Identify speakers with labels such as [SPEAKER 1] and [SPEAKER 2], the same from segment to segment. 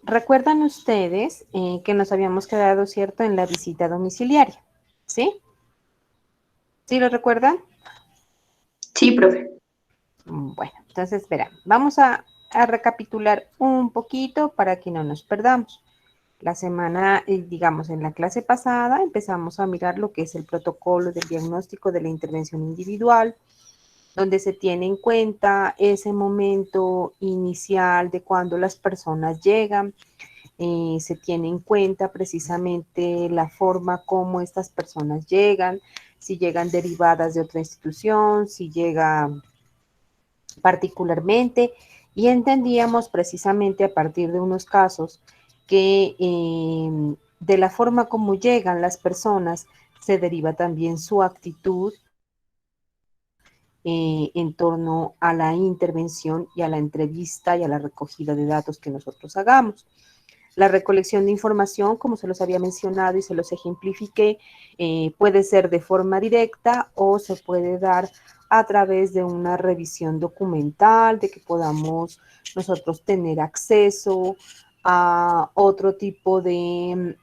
[SPEAKER 1] recuerdan ustedes que nos habíamos quedado, ¿cierto?, en la visita domiciliaria, ¿sí? ¿Sí lo recuerdan?
[SPEAKER 2] Sí, profe.
[SPEAKER 1] Bueno, entonces, verá, vamos a recapitular un poquito para que no nos perdamos. La semana, digamos, en la clase pasada empezamos a mirar lo que es el protocolo del diagnóstico de la intervención individual, donde se tiene en cuenta ese momento inicial de cuando las personas llegan, se tiene en cuenta precisamente la forma como estas personas llegan, si llegan derivadas de otra institución, si llegan particularmente, y entendíamos precisamente a partir de unos casos que de la forma como llegan las personas se deriva también su actitud en torno a la intervención y a la entrevista y a la recogida de datos que nosotros hagamos. La recolección de información, como se los había mencionado y se los ejemplifiqué, puede ser de forma directa o se puede dar a través de una revisión documental, de que podamos nosotros tener acceso a otro tipo de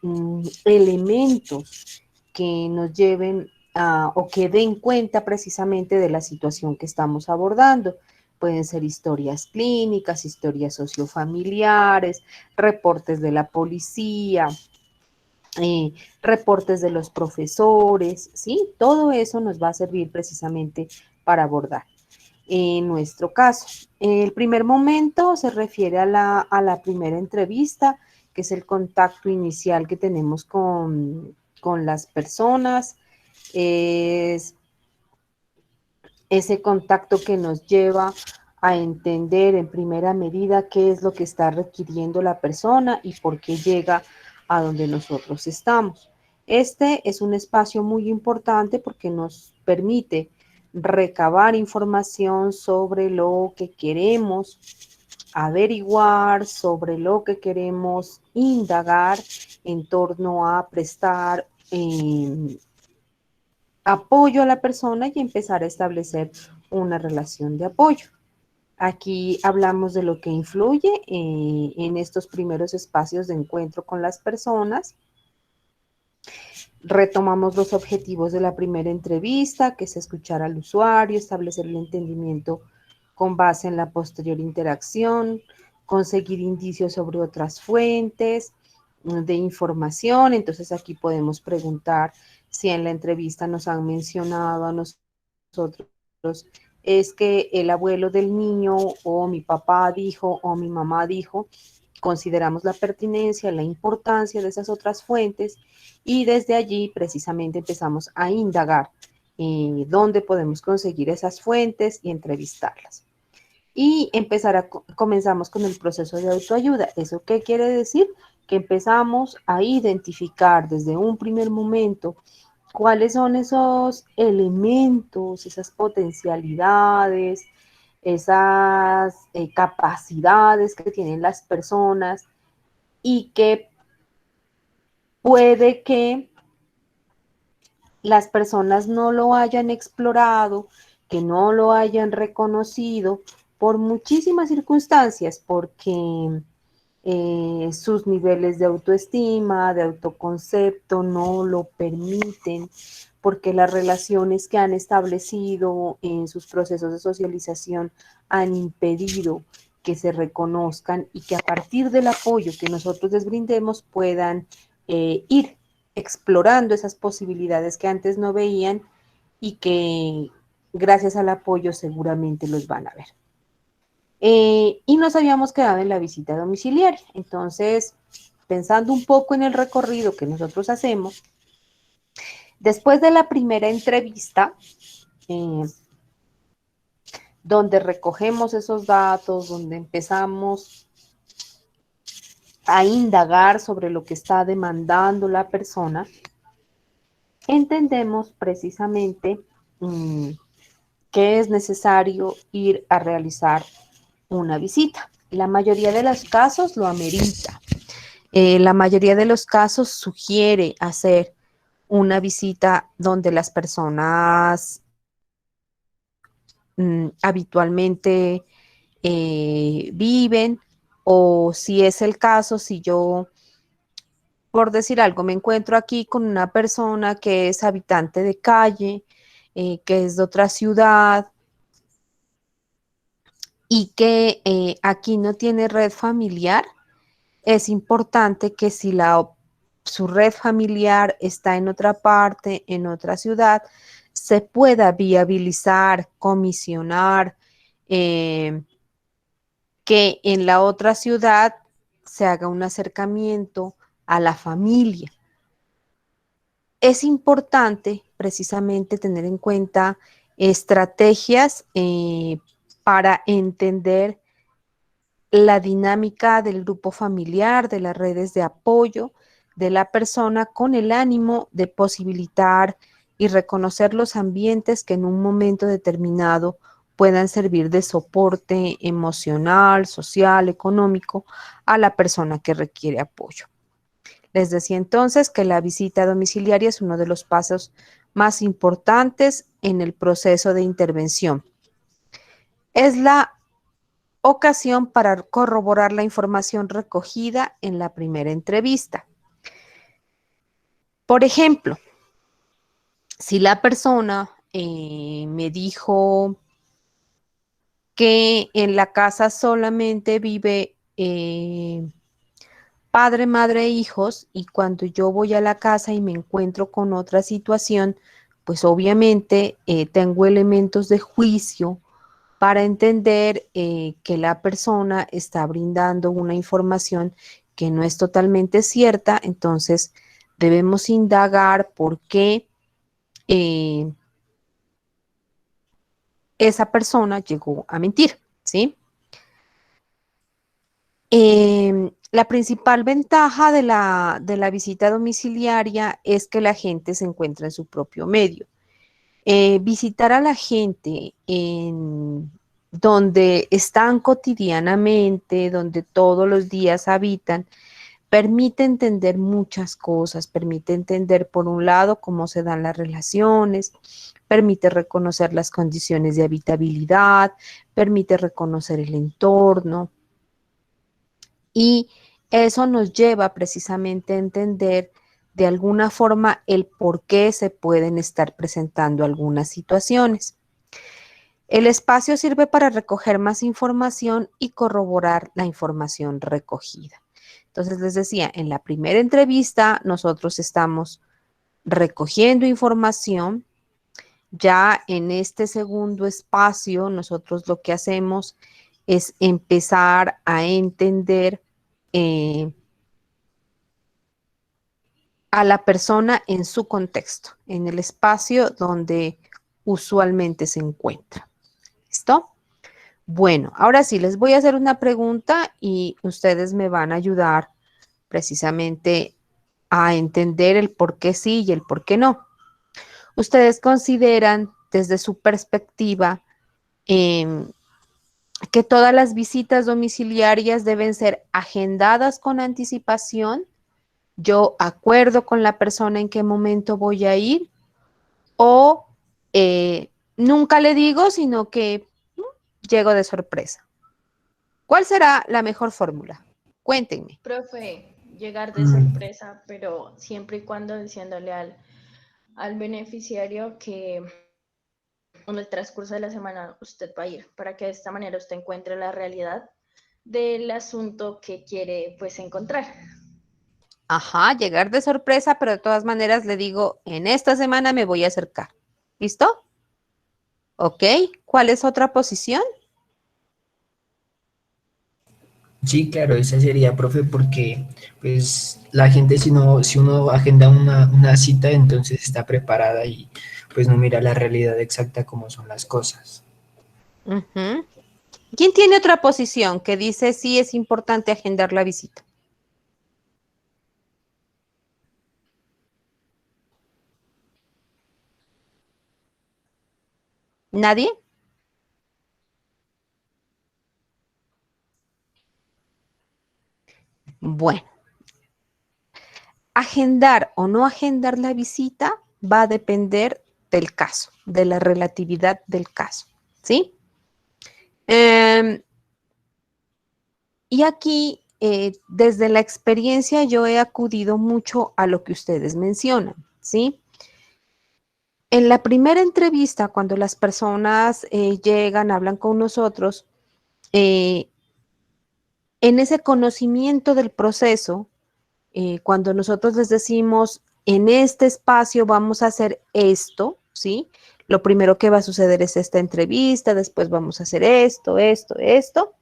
[SPEAKER 1] elementos que nos lleven o que den cuenta precisamente de la situación que estamos abordando. Pueden ser historias clínicas, historias sociofamiliares, reportes de la policía, reportes de los profesores, ¿sí? Todo eso nos va a servir precisamente para abordar. En nuestro caso, el primer momento se refiere a la primera entrevista, que es el contacto inicial que tenemos con las personas, es ese contacto que nos lleva a entender en primera medida qué es lo que está requiriendo la persona y por qué llega a donde nosotros estamos. Este es un espacio muy importante porque nos permite recabar información sobre lo que queremos averiguar, sobre lo que queremos indagar en torno a prestar apoyo a la persona y empezar a establecer una relación de apoyo. Aquí hablamos de lo que influye en estos primeros espacios de encuentro con las personas. Retomamos los objetivos de la primera entrevista, que es escuchar al usuario, establecer el entendimiento con base en la posterior interacción, conseguir indicios sobre otras fuentes de información. Entonces aquí podemos preguntar si en la entrevista nos han mencionado a nosotros es que el abuelo del niño o mi papá dijo o mi mamá dijo, consideramos la pertinencia, la importancia de esas otras fuentes y desde allí precisamente empezamos a indagar dónde podemos conseguir esas fuentes y entrevistarlas. Y comenzamos con el proceso de autoayuda. ¿Eso qué quiere decir? Que empezamos a identificar desde un primer momento cuáles son esos elementos, esas potencialidades, esas capacidades que tienen las personas y que puede que las personas no lo hayan explorado, que no lo hayan reconocido por muchísimas circunstancias, porque sus niveles de autoestima, de autoconcepto no lo permiten, porque las relaciones que han establecido en sus procesos de socialización han impedido que se reconozcan y que a partir del apoyo que nosotros les brindemos puedan ir explorando esas posibilidades que antes no veían y que gracias al apoyo seguramente los van a ver. Y nos habíamos quedado en la visita domiciliaria. Entonces, pensando un poco en el recorrido que nosotros hacemos, después de la primera entrevista, donde recogemos esos datos, donde empezamos a indagar sobre lo que está demandando la persona, entendemos precisamente que es necesario ir a realizar una visita. La mayoría de los casos lo amerita. La mayoría de los casos sugiere hacer una visita donde las personas habitualmente viven o si es el caso, si yo, por decir algo, me encuentro aquí con una persona que es habitante de calle, que es de otra ciudad y que aquí no tiene red familiar, es importante que si su red familiar está en otra parte, en otra ciudad, se pueda viabilizar, comisionar, eh, que en la otra ciudad se haga un acercamiento a la familia. Es importante precisamente tener en cuenta estrategias para entender la dinámica del grupo familiar, de las redes de apoyo de la persona con el ánimo de posibilitar y reconocer los ambientes que en un momento determinado puedan servir de soporte emocional, social, económico a la persona que requiere apoyo. Les decía entonces que la visita domiciliaria es uno de los pasos más importantes en el proceso de intervención. Es la ocasión para corroborar la información recogida en la primera entrevista. Por ejemplo, si la persona me dijo que en la casa solamente vive padre, madre e hijos, y cuando yo voy a la casa y me encuentro con otra situación, pues obviamente tengo elementos de juicio para entender que la persona está brindando una información que no es totalmente cierta, entonces debemos indagar por qué esa persona llegó a mentir, ¿sí? La principal ventaja de la visita domiciliaria es que la gente se encuentra en su propio medio. Visitar a la gente en donde están cotidianamente, donde todos los días habitan, permite entender muchas cosas, permite entender por un lado cómo se dan las relaciones, permite reconocer las condiciones de habitabilidad, permite reconocer el entorno y eso nos lleva precisamente a entender de alguna forma el por qué se pueden estar presentando algunas situaciones. El espacio sirve para recoger más información y corroborar la información recogida. Entonces les decía, en la primera entrevista nosotros estamos recogiendo información. Ya en este segundo espacio nosotros lo que hacemos es empezar a entender a la persona en su contexto, en el espacio donde usualmente se encuentra. ¿Listo? Bueno, ahora sí, les voy a hacer una pregunta y ustedes me van a ayudar precisamente a entender el por qué sí y el por qué no. ¿Ustedes consideran desde su perspectiva que todas las visitas domiciliarias deben ser agendadas con anticipación? ¿Yo acuerdo con la persona en qué momento voy a ir? ¿O nunca le digo, sino que llego de sorpresa? ¿Cuál será la mejor fórmula? Cuéntenme.
[SPEAKER 3] Profe, llegar de sorpresa, pero siempre y cuando diciéndole al beneficiario que en el transcurso de la semana usted va a ir, para que de esta manera usted encuentre la realidad del asunto que quiere pues encontrar.
[SPEAKER 1] Ajá, llegar de sorpresa, pero de todas maneras le digo, en esta semana me voy a acercar. ¿Listo? ¿Ok? ¿Cuál es otra posición?
[SPEAKER 4] Sí, claro, esa sería, profe, porque pues la gente si uno agenda una cita, entonces está preparada y pues no mira la realidad exacta como son las cosas.
[SPEAKER 1] Ujú. ¿Quién tiene otra posición que dice sí es importante agendar la visita? ¿Nadie? Bueno, agendar o no agendar la visita va a depender del caso, de la relatividad del caso, ¿sí? Y aquí, desde la experiencia, yo he acudido mucho a lo que ustedes mencionan, ¿sí? En la primera entrevista, cuando las personas llegan, hablan con nosotros, en ese conocimiento del proceso, cuando nosotros les decimos, en este espacio vamos a hacer esto, ¿sí? Lo primero que va a suceder es esta entrevista, después vamos a hacer esto, esto, esto.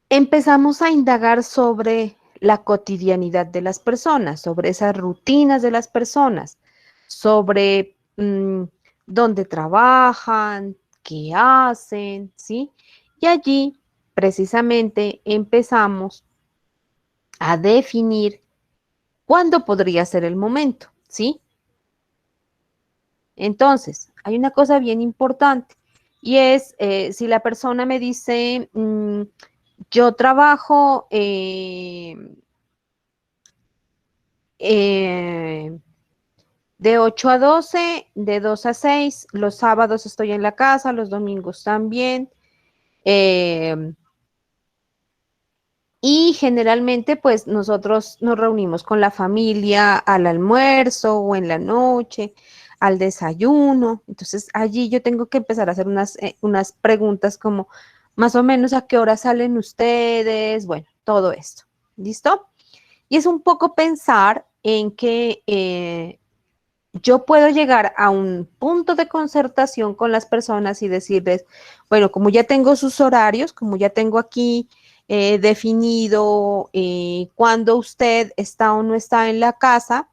[SPEAKER 1] Empezamos a indagar sobre la cotidianidad de las personas, sobre esas rutinas de las personas, sobre dónde trabajan, qué hacen, ¿sí? Y allí precisamente empezamos a definir cuándo podría ser el momento, ¿sí? Entonces, hay una cosa bien importante y es si la persona me dice, yo trabajo de 8 a 12, de 2 a 6, los sábados estoy en la casa, los domingos también. Y generalmente, pues nosotros nos reunimos con la familia al almuerzo o en la noche, al desayuno. Entonces, allí yo tengo que empezar a hacer unas preguntas como, más o menos, ¿a qué hora salen ustedes? Bueno, todo esto. ¿Listo? Y es un poco pensar en que yo puedo llegar a un punto de concertación con las personas y decirles, bueno, como ya tengo sus horarios, como ya tengo aquí definido cuándo usted está o no está en la casa,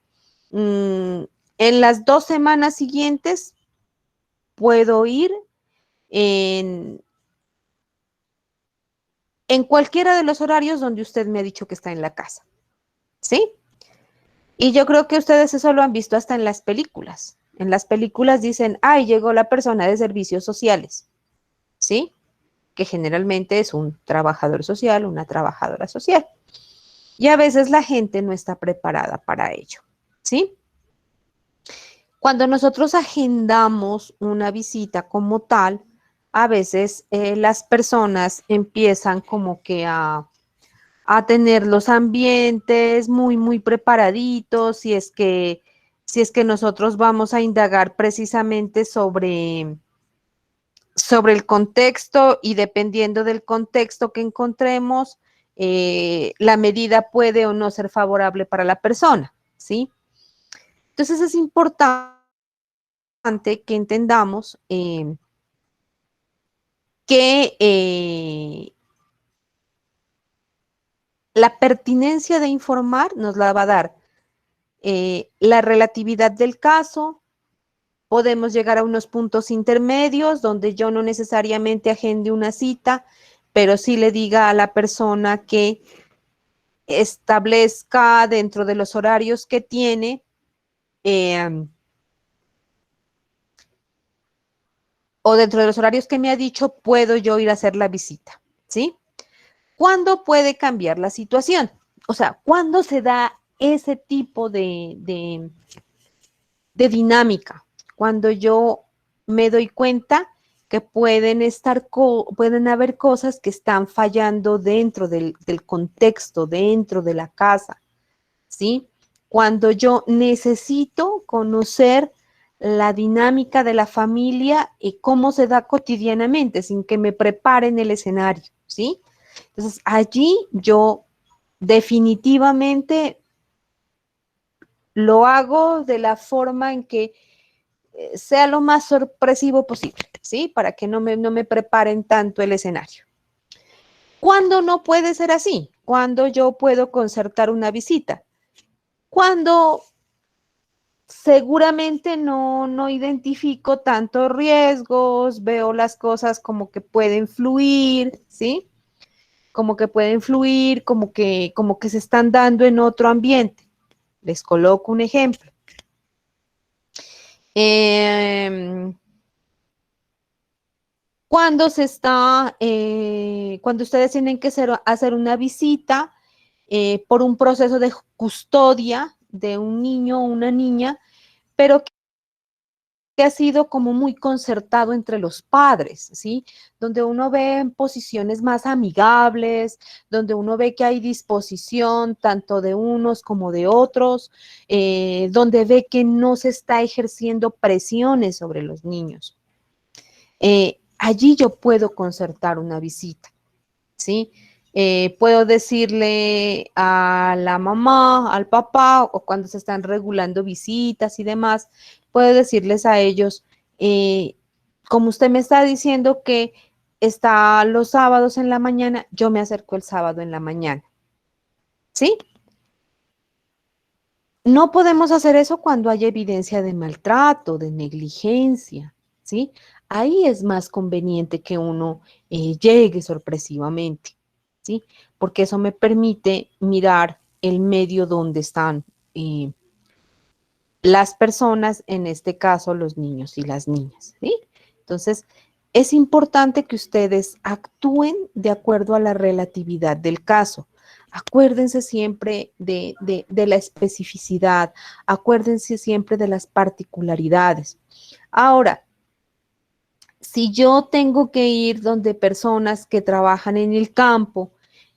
[SPEAKER 1] en las 2 semanas siguientes puedo ir en, en cualquiera de los horarios donde usted me ha dicho que está en la casa, ¿sí? Y yo creo que ustedes eso lo han visto hasta en las películas. En las películas dicen, ay, llegó la persona de servicios sociales, ¿sí? Que generalmente es un trabajador social, una trabajadora social. Y a veces la gente no está preparada para ello, ¿sí? Cuando nosotros agendamos una visita como tal, a veces las personas empiezan como que a tener los ambientes muy, muy preparaditos, si es que nosotros vamos a indagar precisamente sobre el contexto y dependiendo del contexto que encontremos, la medida puede o no ser favorable para la persona, ¿sí? Entonces es importante que entendamos que la pertinencia de informar nos la va a dar la relatividad del caso. Podemos llegar a unos puntos intermedios donde yo no necesariamente agende una cita, pero sí le diga a la persona que establezca dentro de los horarios que tiene o dentro de los horarios que me ha dicho, puedo yo ir a hacer la visita, ¿sí? ¿Cuándo puede cambiar la situación? O sea, ¿cuándo se da ese tipo de dinámica? Cuando yo me doy cuenta que pueden haber cosas que están fallando dentro del contexto, dentro de la casa, ¿sí? Cuando yo necesito conocer la dinámica de la familia y cómo se da cotidianamente, sin que me preparen el escenario, ¿sí? Entonces, allí yo definitivamente lo hago de la forma en que sea lo más sorpresivo posible, ¿sí? Para que no me preparen tanto el escenario. ¿Cuándo no puede ser así? ¿Cuándo yo puedo concertar una visita? Cuando seguramente no identifico tantos riesgos, veo las cosas como que pueden fluir, ¿sí? Como que pueden fluir, como que se están dando en otro ambiente. Les coloco un ejemplo. Cuando ustedes tienen que hacer una visita por un proceso de custodia de un niño o una niña, pero que ha sido como muy concertado entre los padres, ¿sí? Donde uno ve posiciones más amigables, donde uno ve que hay disposición tanto de unos como de otros, donde ve que no se está ejerciendo presiones sobre los niños. Allí yo puedo concertar una visita, ¿sí? Puedo decirle a la mamá, al papá, o cuando se están regulando visitas y demás, puedo decirles a ellos, como usted me está diciendo que está los sábados en la mañana, yo me acerco el sábado en la mañana, ¿sí? No podemos hacer eso cuando hay evidencia de maltrato, de negligencia, ¿sí? Ahí es más conveniente que uno llegue sorpresivamente, ¿sí? Porque eso me permite mirar el medio donde están las personas, en este caso los niños y las niñas, ¿sí? Entonces, es importante que ustedes actúen de acuerdo a la relatividad del caso. Acuérdense siempre de la especificidad, acuérdense siempre de las particularidades. Ahora, si yo tengo que ir donde personas que trabajan en el campo,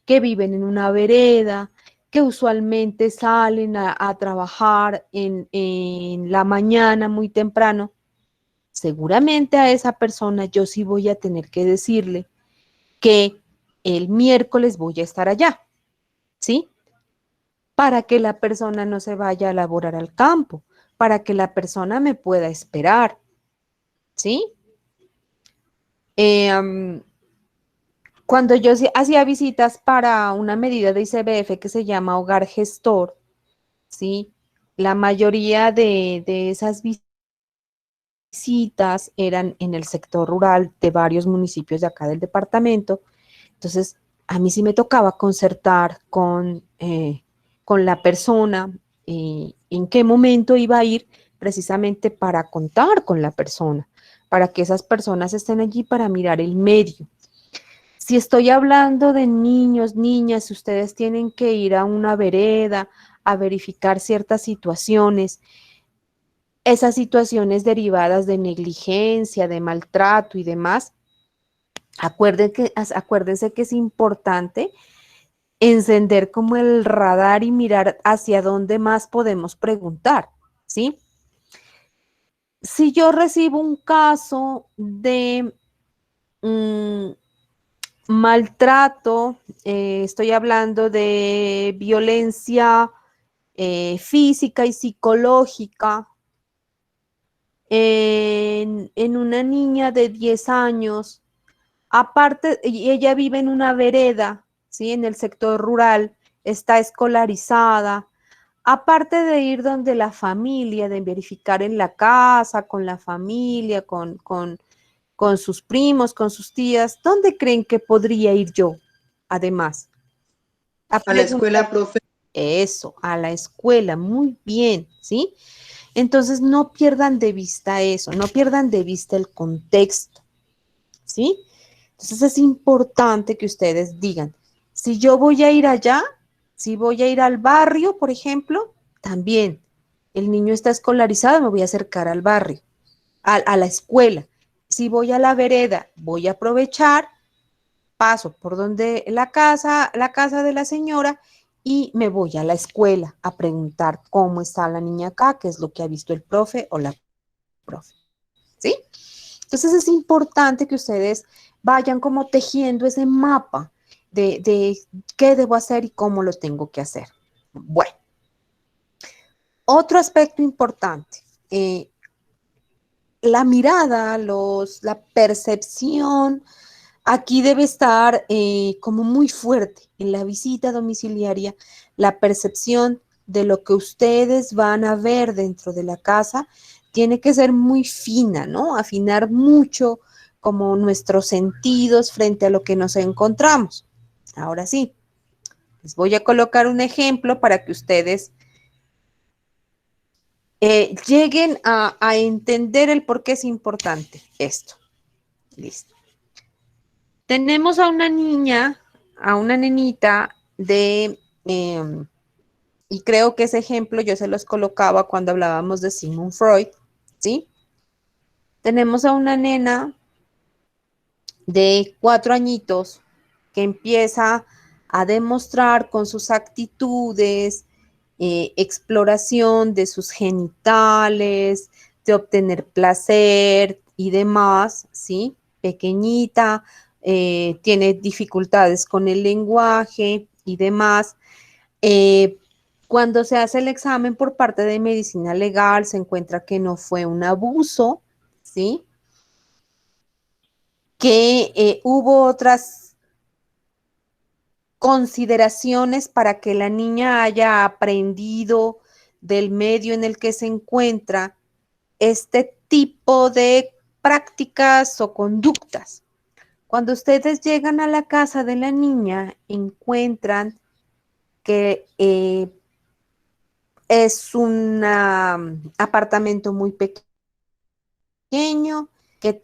[SPEAKER 1] que viven en una vereda, que usualmente salen a trabajar en la mañana muy temprano, seguramente a esa persona yo sí voy a tener que decirle que el miércoles voy a estar allá, ¿sí? Para que la persona no se vaya a laborar al campo, para que la persona me pueda esperar, ¿sí? Cuando yo hacía visitas para una medida de ICBF que se llama Hogar Gestor, ¿sí? La mayoría de esas visitas eran en el sector rural de varios municipios de acá del departamento. Entonces, a mí sí me tocaba concertar con la persona en qué momento iba a ir precisamente para contar con la persona, para que esas personas estén allí para mirar el medio. Si estoy hablando de niños, niñas, ustedes tienen que ir a una vereda a verificar ciertas situaciones, esas situaciones derivadas de negligencia, de maltrato y demás. Acuérdense que es importante encender como el radar y mirar hacia dónde más podemos preguntar, ¿sí? Si yo recibo un caso de maltrato, estoy hablando de violencia física y psicológica en una niña de 10 años, aparte, y ella vive en una vereda, ¿sí? En el sector rural, está escolarizada. Aparte de ir donde la familia, de verificar en la casa, con la familia, con sus primos, con sus tías, ¿dónde creen que podría ir yo? Además,
[SPEAKER 5] A la escuela, profe.
[SPEAKER 1] eso, a la escuela, muy bien, ¿sí? Entonces, no pierdan de vista eso, no pierdan de vista el contexto, ¿sí? Entonces, es importante que ustedes digan, si yo voy a ir allá, si voy a ir al barrio, por ejemplo, también el niño está escolarizado, me voy a acercar al barrio, a la escuela. Si voy a la vereda, voy a aprovechar, paso por donde la casa de la señora y me voy a la escuela a preguntar cómo está la niña acá, qué es lo que ha visto el profe o la profe, ¿sí? Entonces es importante que ustedes vayan como tejiendo ese mapa de qué debo hacer y cómo lo tengo que hacer. Bueno, otro aspecto importante, la mirada, la percepción, aquí debe estar como muy fuerte en la visita domiciliaria, la percepción de lo que ustedes van a ver dentro de la casa tiene que ser muy fina, ¿no? Afinar mucho como nuestros sentidos frente a lo que nos encontramos. Ahora sí, les voy a colocar un ejemplo para que ustedes lleguen a entender el por qué es importante esto. Listo. Tenemos a una niña, a una nenita y creo que ese ejemplo yo se los colocaba cuando hablábamos de Sigmund Freud, ¿sí? Tenemos a una nena de 4 añitos que empieza a demostrar con sus actitudes, exploración de sus genitales, de obtener placer y demás, ¿sí? Pequeñita, tiene dificultades con el lenguaje y demás. Cuando se hace el examen por parte de medicina legal, se encuentra que no fue un abuso, ¿sí? Que hubo otras consideraciones para que la niña haya aprendido del medio en el que se encuentra este tipo de prácticas o conductas. Cuando ustedes llegan a la casa de la niña, encuentran que es un apartamento muy pequeño, que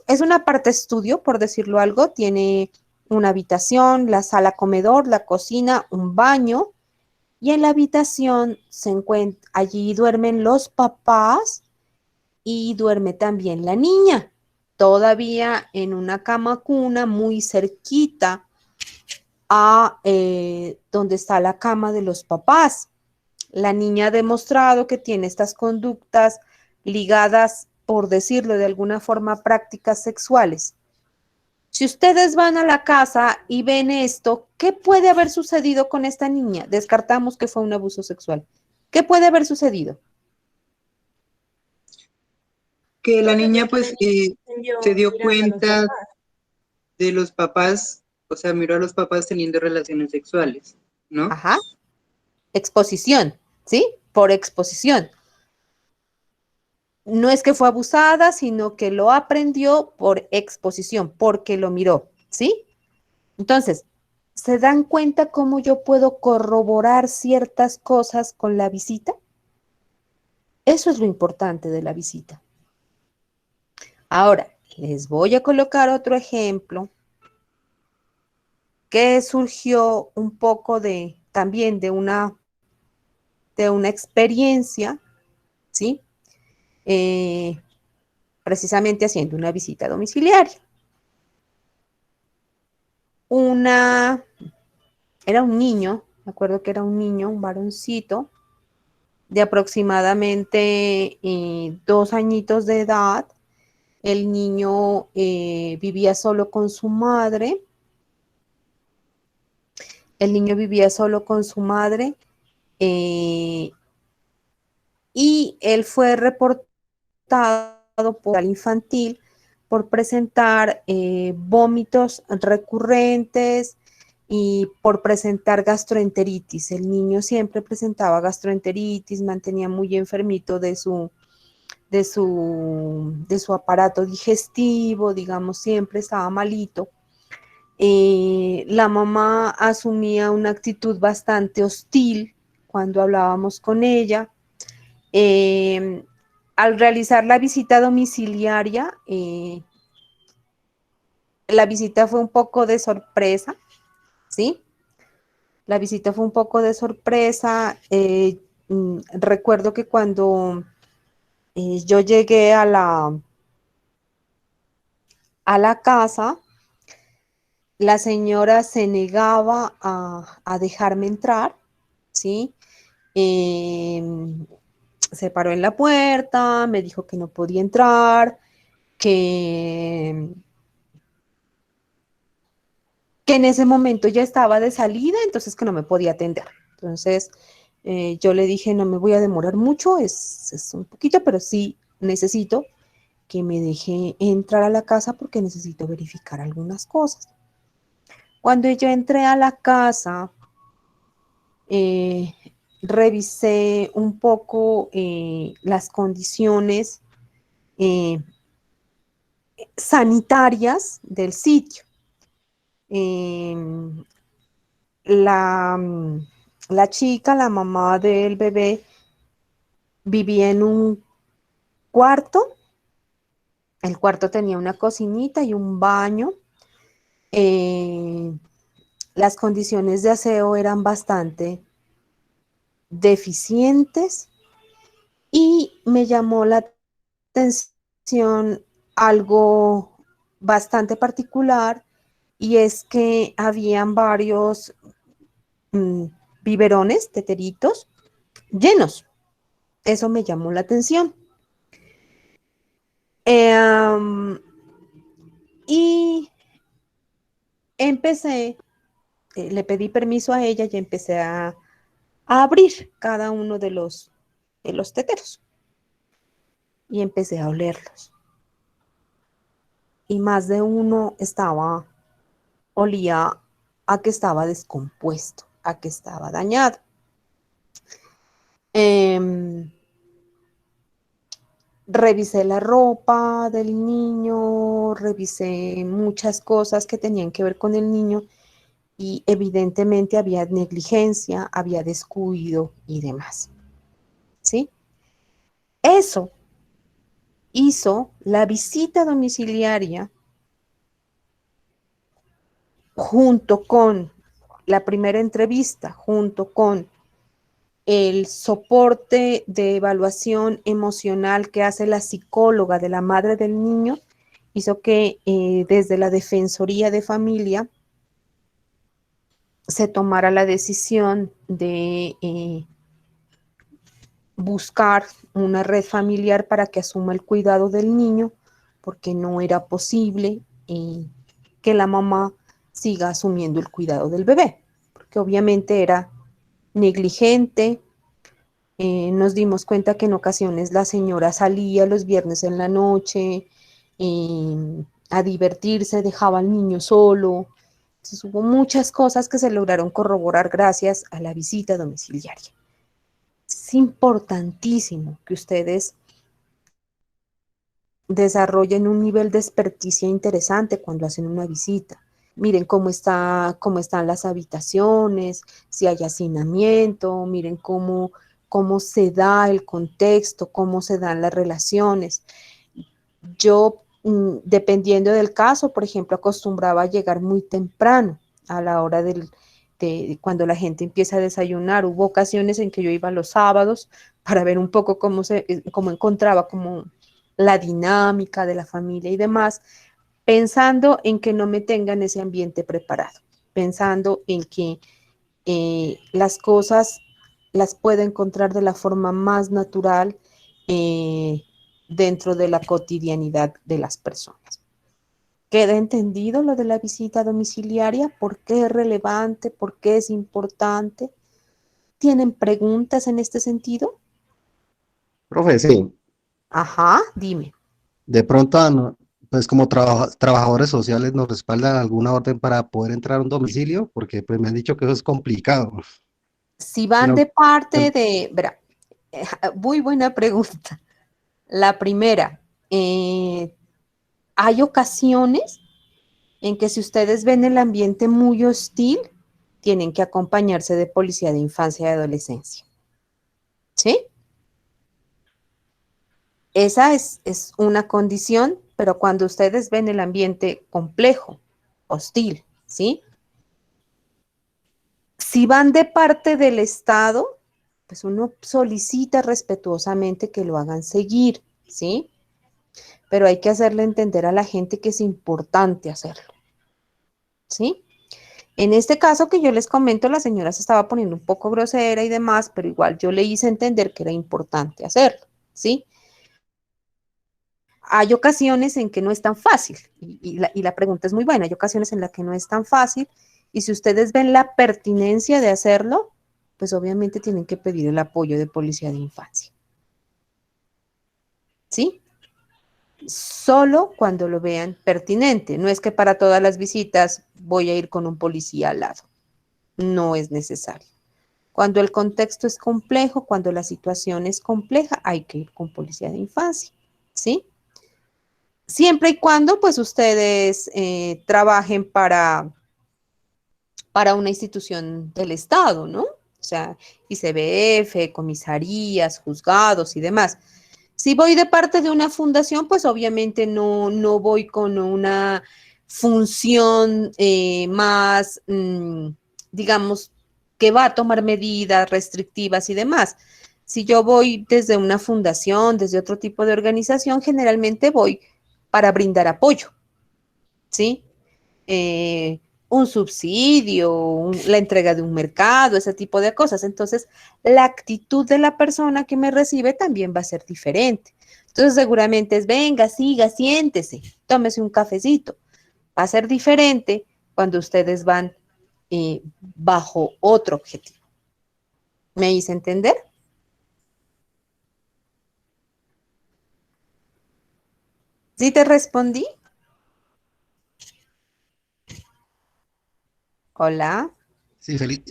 [SPEAKER 1] es una parte estudio, por decirlo algo, tiene una habitación, la sala comedor, la cocina, un baño, y en la habitación allí duermen los papás y duerme también la niña, todavía en una cama cuna muy cerquita a donde está la cama de los papás. La niña ha demostrado que tiene estas conductas ligadas, por decirlo de alguna forma, a prácticas sexuales. Si ustedes van a la casa y ven esto, ¿qué puede haber sucedido con esta niña? Descartamos que fue un abuso sexual. ¿Qué puede haber sucedido?
[SPEAKER 5] Que la niña pues se dio cuenta de los papás, o sea, miró a los papás teniendo relaciones sexuales, ¿no?
[SPEAKER 1] Ajá. Exposición, ¿sí? Por exposición. No es que fue abusada, sino que lo aprendió por exposición, porque lo miró, ¿sí? Entonces, ¿se dan cuenta cómo yo puedo corroborar ciertas cosas con la visita? Eso es lo importante de la visita. Ahora, les voy a colocar otro ejemplo que surgió un poco también de una experiencia, ¿sí? Precisamente haciendo una visita domiciliaria. Era un niño, me acuerdo que era un niño, un varoncito, de aproximadamente 2 añitos de edad. El niño vivía solo con su madre. Y él fue reportado por el infantil por presentar vómitos recurrentes y por presentar gastroenteritis. El niño siempre presentaba gastroenteritis, mantenía muy enfermito de su aparato digestivo, digamos, siempre estaba malito. La mamá asumía una actitud bastante hostil cuando hablábamos con ella. Al realizar la visita domiciliaria, la visita fue un poco de sorpresa, ¿sí? La visita fue un poco de sorpresa. Recuerdo que cuando yo llegué a la casa, la señora se negaba a dejarme entrar, ¿sí? Se paró en la puerta, me dijo que no podía entrar, que en ese momento ya estaba de salida, entonces que no me podía atender. Entonces yo le dije, no me voy a demorar mucho, es un poquito, pero sí necesito que me deje entrar a la casa porque necesito verificar algunas cosas. Cuando yo entré a la casa, revisé un poco las condiciones sanitarias del sitio. La chica, la mamá del bebé, vivía en un cuarto. El cuarto tenía una cocinita y un baño. Las condiciones de aseo eran bastante deficientes y me llamó la atención algo bastante particular, y es que habían varios biberones, teteritos, llenos. Eso me llamó la atención. Y empecé, le pedí permiso a ella y empecé a abrir cada uno de los teteros. Y empecé a olerlos. Y más de uno olía a que estaba descompuesto, a que estaba dañado. Revisé la ropa del niño, revisé muchas cosas que tenían que ver con el niño, y evidentemente había negligencia, había descuido y demás. ¿Sí? Eso hizo la visita domiciliaria junto con la primera entrevista, junto con el soporte de evaluación emocional que hace la psicóloga de la madre del niño, hizo que desde la Defensoría de Familia se tomara la decisión de buscar una red familiar para que asuma el cuidado del niño, porque no era posible que la mamá siga asumiendo el cuidado del bebé, porque obviamente era negligente. Nos dimos cuenta que en ocasiones la señora salía los viernes en la noche a divertirse, dejaba al niño solo. Entonces, hubo muchas cosas que se lograron corroborar gracias a la visita domiciliaria. Es importantísimo que ustedes desarrollen un nivel de experticia interesante cuando hacen una visita. Miren cómo están las habitaciones, si hay hacinamiento, miren cómo se da el contexto, cómo se dan las relaciones. Yo, dependiendo del caso, por ejemplo, acostumbraba a llegar muy temprano a la hora de cuando la gente empieza a desayunar. Hubo ocasiones en que yo iba los sábados para ver un poco cómo encontraba como la dinámica de la familia y demás, pensando en que no me tengan ese ambiente preparado, pensando en que las cosas las puedo encontrar de la forma más natural dentro de la cotidianidad de las personas. ¿Queda entendido lo de la visita domiciliaria? ¿Por qué es relevante? ¿Por qué es importante? ¿Tienen preguntas en este sentido?
[SPEAKER 6] Profe, sí.
[SPEAKER 1] Ajá, dime.
[SPEAKER 6] De pronto, pues como trabajadores sociales nos respaldan alguna orden para poder entrar a un domicilio, porque pues me han dicho que eso es complicado.
[SPEAKER 1] Si van de parte de... Verá, muy buena pregunta. La primera, hay ocasiones en que si ustedes ven el ambiente muy hostil, tienen que acompañarse de policía de infancia y adolescencia. ¿Sí? Esa es una condición, pero cuando ustedes ven el ambiente complejo, hostil, ¿sí? Si van de parte del Estado, pues uno solicita respetuosamente que lo hagan seguir, ¿sí? Pero hay que hacerle entender a la gente que es importante hacerlo, ¿sí? En este caso que yo les comento, la señora se estaba poniendo un poco grosera y demás, pero igual yo le hice entender que era importante hacerlo, ¿sí? Hay ocasiones en que no es tan fácil, y la pregunta es muy buena, hay ocasiones en las que no es tan fácil, y si ustedes ven la pertinencia de hacerlo, pues obviamente tienen que pedir el apoyo de policía de infancia. ¿Sí? Solo cuando lo vean pertinente. No es que para todas las visitas voy a ir con un policía al lado. No es necesario. Cuando el contexto es complejo, cuando la situación es compleja, hay que ir con policía de infancia. ¿Sí? Siempre y cuando pues ustedes trabajen para una institución del Estado, ¿no? O sea, ICBF, comisarías, juzgados y demás. Si voy de parte de una fundación, pues obviamente no voy con una función más, digamos, que va a tomar medidas restrictivas y demás. Si yo voy desde una fundación, desde otro tipo de organización, generalmente voy para brindar apoyo, ¿sí? Un subsidio, la entrega de un mercado, ese tipo de cosas. Entonces, la actitud de la persona que me recibe también va a ser diferente. Entonces, seguramente es, venga, siga, siéntese, tómese un cafecito. Va a ser diferente cuando ustedes van bajo otro objetivo. ¿Me hice entender? ¿Sí te respondí? Hola.
[SPEAKER 6] Sí, feliz.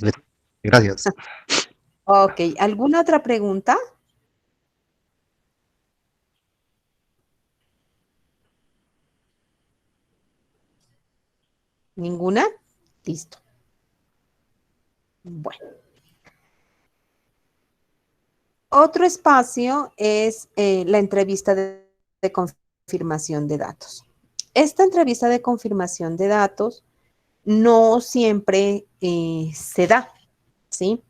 [SPEAKER 6] Gracias.
[SPEAKER 1] Ok, ¿alguna otra pregunta? ¿Ninguna? Listo. Bueno. Otro espacio es la entrevista de confirmación de datos. Esta entrevista de confirmación de datos no siempre se da, ¿sí?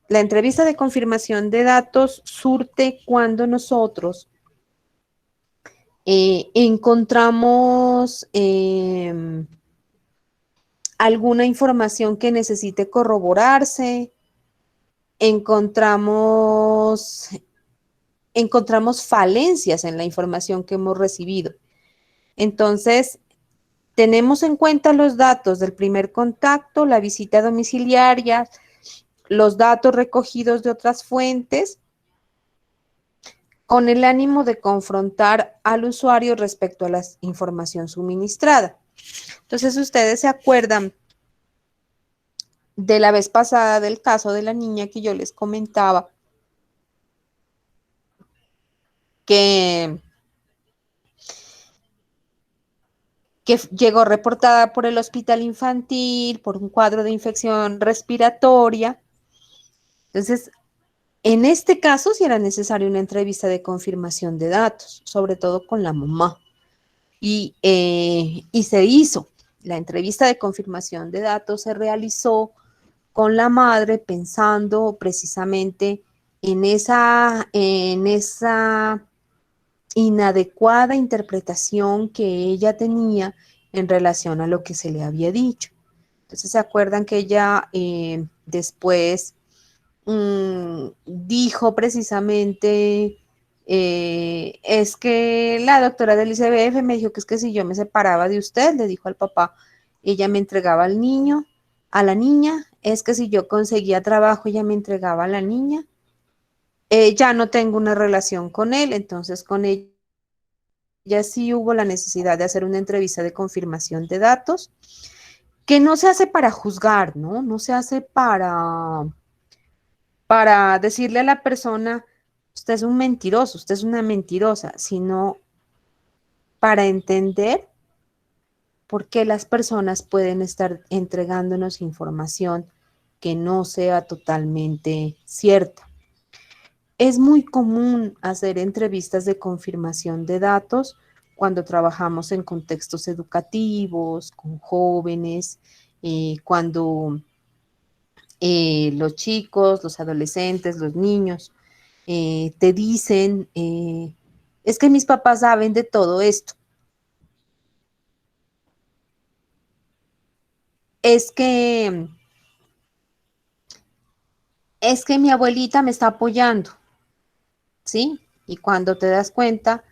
[SPEAKER 1] La entrevista de confirmación de datos surte cuando nosotros encontramos alguna información que necesite corroborarse, encontramos falencias en la información que hemos recibido. Entonces, tenemos en cuenta los datos del primer contacto, la visita domiciliaria, los datos recogidos de otras fuentes, con el ánimo de confrontar al usuario respecto a la información suministrada. Entonces, ustedes se acuerdan de la vez pasada del caso de la niña que yo les comentaba, que llegó reportada por el hospital infantil por un cuadro de infección respiratoria. Entonces, en este caso sí era necesaria una entrevista de confirmación de datos, sobre todo con la mamá. Y se hizo. La entrevista de confirmación de datos se realizó con la madre pensando precisamente en esa inadecuada interpretación que ella tenía en relación a lo que se le había dicho. Entonces, ¿se acuerdan que ella después dijo precisamente, es que la doctora del ICBF me dijo que es que si yo me separaba de usted, le dijo al papá, ella me entregaba al niño, a la niña, es que si yo conseguía trabajo, ella me entregaba a la niña, ya no tengo una relación con él, entonces con ella sí hubo la necesidad de hacer una entrevista de confirmación de datos, que no se hace para juzgar, ¿no? No se hace para decirle a la persona, usted es un mentiroso, usted es una mentirosa, sino para entender por qué las personas pueden estar entregándonos información que no sea totalmente cierta. Es muy común hacer entrevistas de confirmación de datos cuando trabajamos en contextos educativos, con jóvenes, cuando los chicos, los adolescentes, los niños te dicen, es que mis papás saben de todo esto. Es que mi abuelita me está apoyando, ¿sí? Y cuando te das cuenta,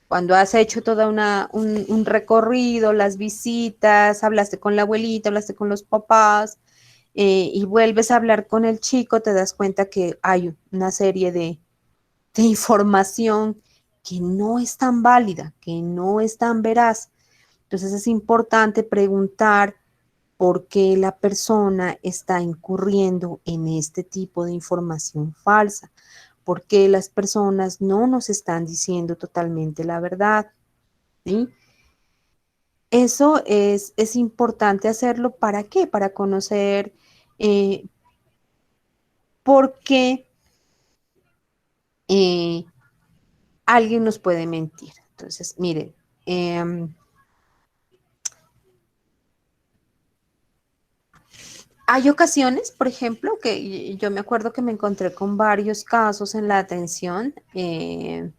[SPEAKER 1] cuando has hecho todo un recorrido, las visitas, hablaste con la abuelita, hablaste con los papás, y vuelves a hablar con el chico, te das cuenta que hay una serie de información que no es tan válida, que no es tan veraz. Entonces es importante preguntar por qué la persona está incurriendo en este tipo de información falsa, por qué las personas no nos están diciendo totalmente la verdad, ¿sí? Eso es importante hacerlo, ¿para qué? Para conocer por qué alguien nos puede mentir. Entonces, miren, Hay ocasiones, por ejemplo, que yo me acuerdo que me encontré con varios casos en la atención en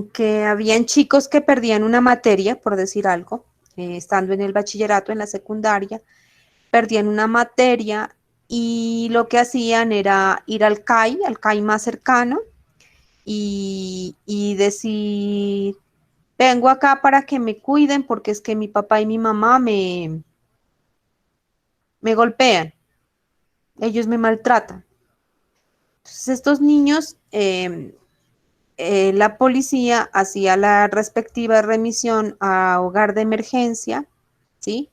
[SPEAKER 1] que habían chicos que perdían una materia, por decir algo, estando en el bachillerato, en la secundaria, perdían una materia y lo que hacían era ir al CAI más cercano y decir, vengo acá para que me cuiden porque es que mi papá y mi mamá me golpean, ellos me maltratan. Entonces estos niños, la policía hacía la respectiva remisión a hogar de emergencia, ¿sí?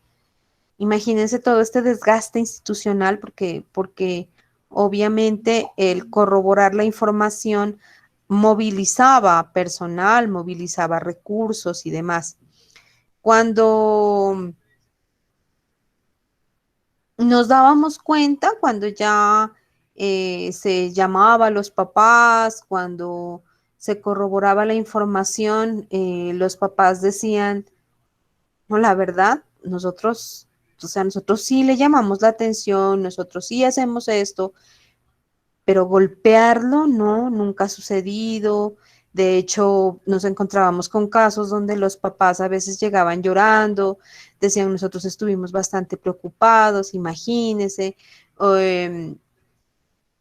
[SPEAKER 1] Imagínense todo este desgaste institucional porque obviamente el corroborar la información movilizaba personal, movilizaba recursos y demás. Cuando nos dábamos cuenta, cuando ya se llamaba a los papás, cuando se corroboraba la información, los papás decían, no, la verdad, nosotros, o sea, nosotros sí le llamamos la atención, nosotros sí hacemos esto, pero golpearlo, no, nunca ha sucedido. De hecho, nos encontrábamos con casos donde los papás a veces llegaban llorando, decían, nosotros estuvimos bastante preocupados, imagínense. O,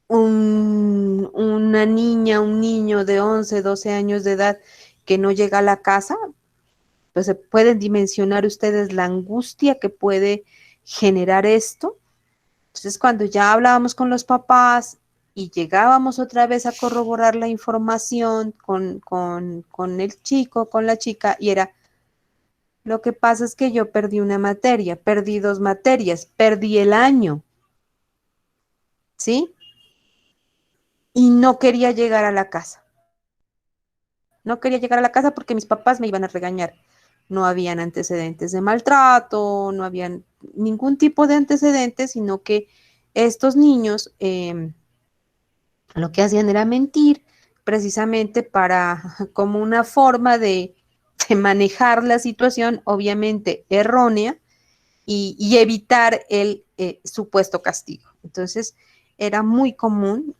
[SPEAKER 1] una niña, un niño de 11, 12 años de edad que no llega a la casa, pues se pueden dimensionar ustedes la angustia que puede generar esto. Entonces, cuando ya hablábamos con los papás y llegábamos otra vez a corroborar la información con el chico, con la chica, y era, lo que pasa es que yo perdí una materia, perdí 2 materias, perdí el año, ¿sí? Y no quería llegar a la casa. No quería llegar a la casa porque mis papás me iban a regañar. No habían antecedentes de maltrato, no habían ningún tipo de antecedentes, sino que estos niños lo que hacían era mentir precisamente para, como una forma de manejar la situación, obviamente errónea, y evitar el supuesto castigo. Entonces, era muy común,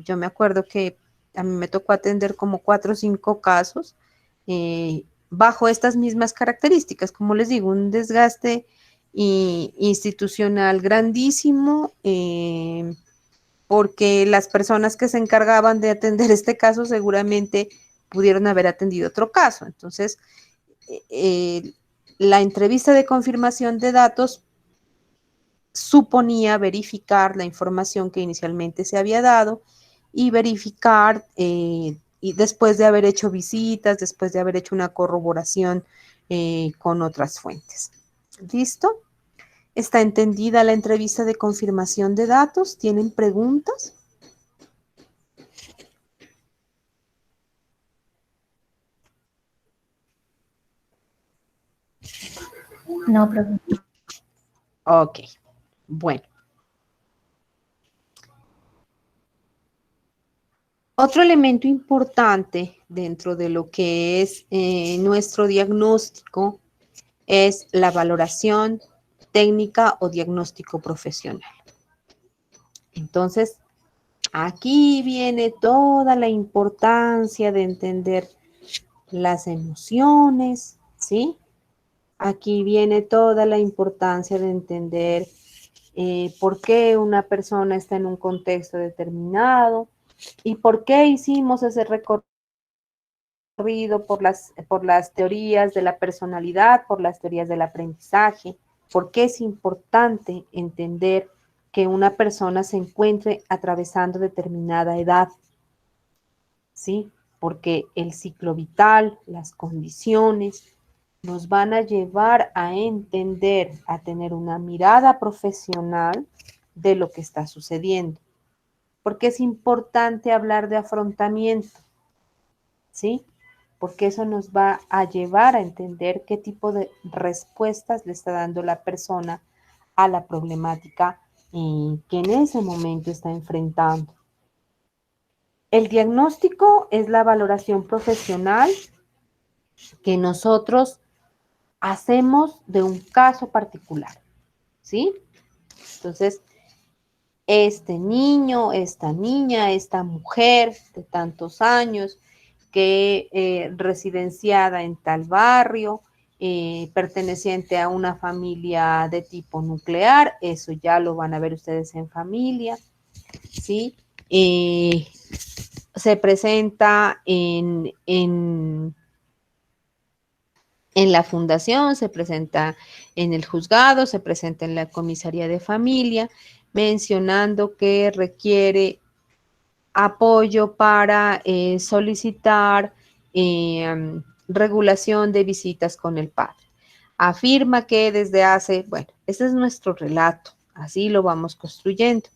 [SPEAKER 1] yo me acuerdo que a mí me tocó atender como 4 o 5 casos bajo estas mismas características, como les digo, un desgaste institucional grandísimo, porque las personas que se encargaban de atender este caso seguramente pudieron haber atendido otro caso. Entonces, eh, la entrevista de confirmación de datos suponía verificar la información que inicialmente se había dado y verificar, y después de haber hecho visitas, después de haber hecho una corroboración con otras fuentes. ¿Listo? ¿Está entendida la entrevista de confirmación de datos? ¿Tienen preguntas?
[SPEAKER 2] No, profe.
[SPEAKER 1] Ok, bueno. Otro elemento importante dentro de lo que es nuestro diagnóstico es la valoración técnica o diagnóstico profesional. Entonces, aquí viene toda la importancia de entender las emociones, ¿sí? Aquí viene toda la importancia de entender por qué una persona está en un contexto determinado y por qué hicimos ese recorrido por las teorías de la personalidad, por las teorías del aprendizaje, por qué es importante entender que una persona se encuentre atravesando determinada edad, ¿sí? Porque el ciclo vital, las condiciones, nos van a llevar a entender, a tener una mirada profesional de lo que está sucediendo. Porque es importante hablar de afrontamiento, ¿sí? Porque eso nos va a llevar a entender qué tipo de respuestas le está dando la persona a la problemática que en ese momento está enfrentando. El diagnóstico es la valoración profesional que nosotros hacemos de un caso particular, ¿sí? Entonces, este niño, esta niña, esta mujer de tantos años, que residenciada en tal barrio, perteneciente a una familia de tipo nuclear, eso ya lo van a ver ustedes en familia, ¿sí? Se presenta en la fundación, se presenta en el juzgado, se presenta en la comisaría de familia, mencionando que requiere apoyo para solicitar regulación de visitas con el padre. Afirma que desde hace, bueno, ese es nuestro relato, así lo vamos construyendo.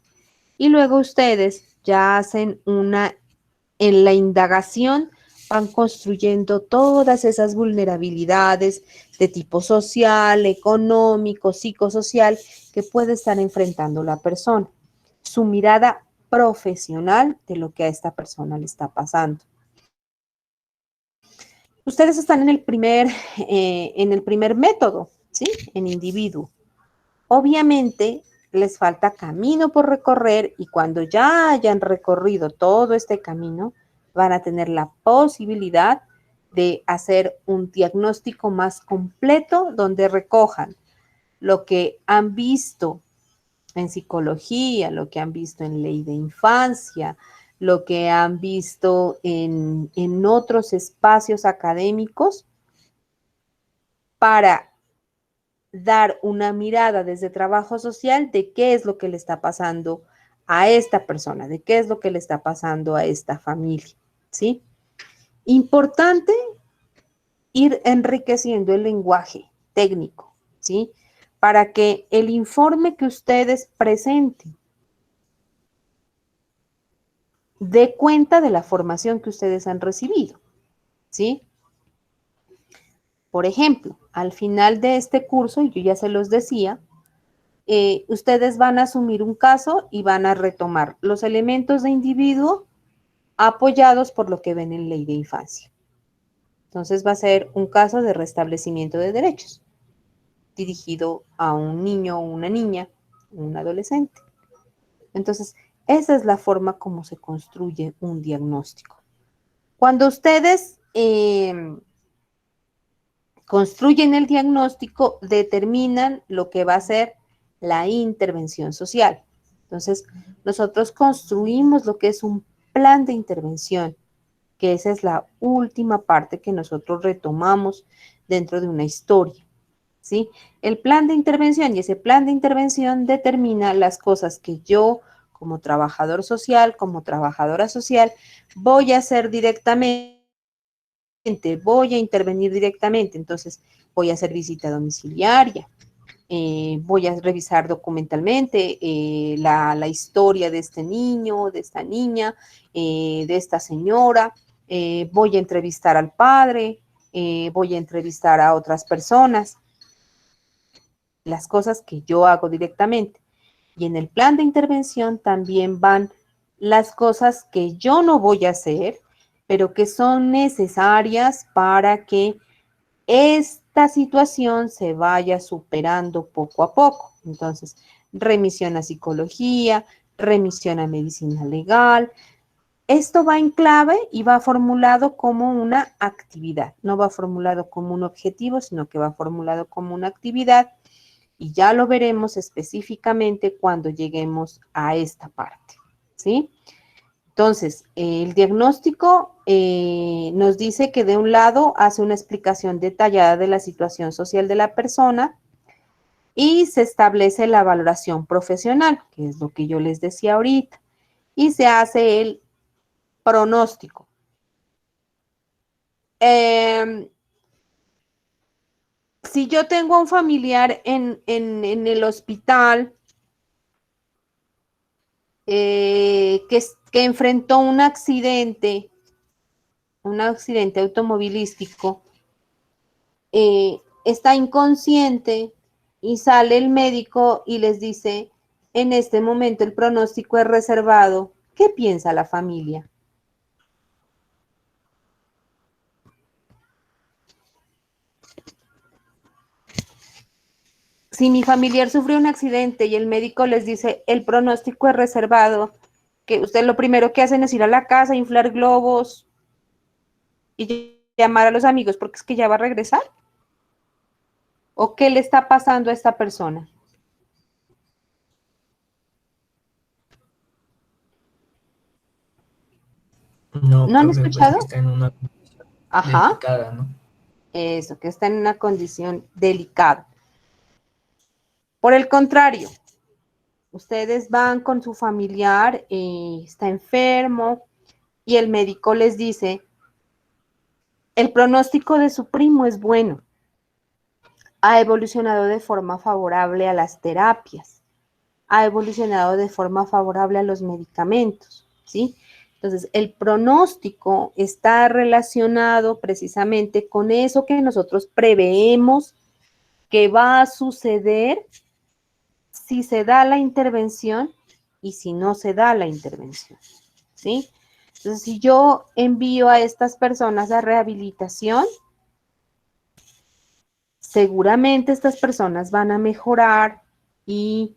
[SPEAKER 1] Y luego ustedes ya hacen en la indagación van construyendo todas esas vulnerabilidades de tipo social, económico, psicosocial que puede estar enfrentando la persona. Su mirada profesional de lo que a esta persona le está pasando. Ustedes están en el primer método, ¿sí? En individuo. Obviamente les falta camino por recorrer y cuando ya hayan recorrido todo este camino, van a tener la posibilidad de hacer un diagnóstico más completo donde recojan lo que han visto en psicología, lo que han visto en ley de infancia, lo que han visto en otros espacios académicos para dar una mirada desde trabajo social de qué es lo que le está pasando a esta persona, de qué es lo que le está pasando a esta familia, ¿sí? Importante ir enriqueciendo el lenguaje técnico, ¿sí? Para que el informe que ustedes presenten dé cuenta de la formación que ustedes han recibido, ¿sí? Por ejemplo, al final de este curso, y yo ya se los decía, ustedes van a asumir un caso y van a retomar los elementos de individuo apoyados por lo que ven en ley de infancia. Entonces va a ser un caso de restablecimiento de derechos dirigido a un niño o una niña, un adolescente. Entonces, esa es la forma como se construye un diagnóstico. Cuando ustedes construyen el diagnóstico, determinan lo que va a ser la intervención social. Entonces, nosotros construimos lo que es un plan de intervención, que esa es la última parte que nosotros retomamos dentro de una historia, ¿sí? El plan de intervención y ese plan de intervención determina las cosas que yo, como trabajador social, como trabajadora social, voy a hacer directamente, voy a intervenir directamente. Entonces, voy a hacer visita domiciliaria, voy a revisar documentalmente la historia de este niño, de esta niña, de esta señora, voy a entrevistar al padre, voy a entrevistar a otras personas, las cosas que yo hago directamente. Y en el plan de intervención también van las cosas que yo no voy a hacer, pero que son necesarias para que esta situación se vaya superando poco a poco. Entonces, remisión a psicología, remisión a medicina legal. Esto va en clave y va formulado como una actividad. No va formulado como un objetivo, sino que va formulado como una actividad. Y ya lo veremos específicamente cuando lleguemos a esta parte, ¿sí? Entonces, el diagnóstico nos dice que de un lado hace una explicación detallada de la situación social de la persona y se establece la valoración profesional, que es lo que yo les decía ahorita, y se hace el pronóstico. Si yo tengo a un familiar en el hospital que enfrentó un accidente automovilístico, está inconsciente y sale el médico y les dice, en este momento el pronóstico es reservado, ¿qué piensa la familia? Si mi familiar sufrió un accidente y el médico les dice el pronóstico es reservado, que usted lo primero que hacen es ir a la casa, inflar globos y llamar a los amigos porque es que ya va a regresar. ¿O qué le está pasando a esta persona?
[SPEAKER 4] No,
[SPEAKER 1] ¿No han
[SPEAKER 4] profe, pues que
[SPEAKER 1] escuchado?
[SPEAKER 4] está en una condición
[SPEAKER 1] Ajá,
[SPEAKER 4] delicada, ¿no?
[SPEAKER 1] eso, que está en una condición delicada. Por el contrario, ustedes van con su familiar, está enfermo, y el médico les dice, el pronóstico de su primo es bueno, ha evolucionado de forma favorable a las terapias, ha evolucionado de forma favorable a los medicamentos, ¿sí? Entonces, el pronóstico está relacionado precisamente con eso que nosotros preveemos que va a suceder si se da la intervención y si no se da la intervención, ¿sí? Entonces, si yo envío a estas personas a rehabilitación, seguramente estas personas van a mejorar y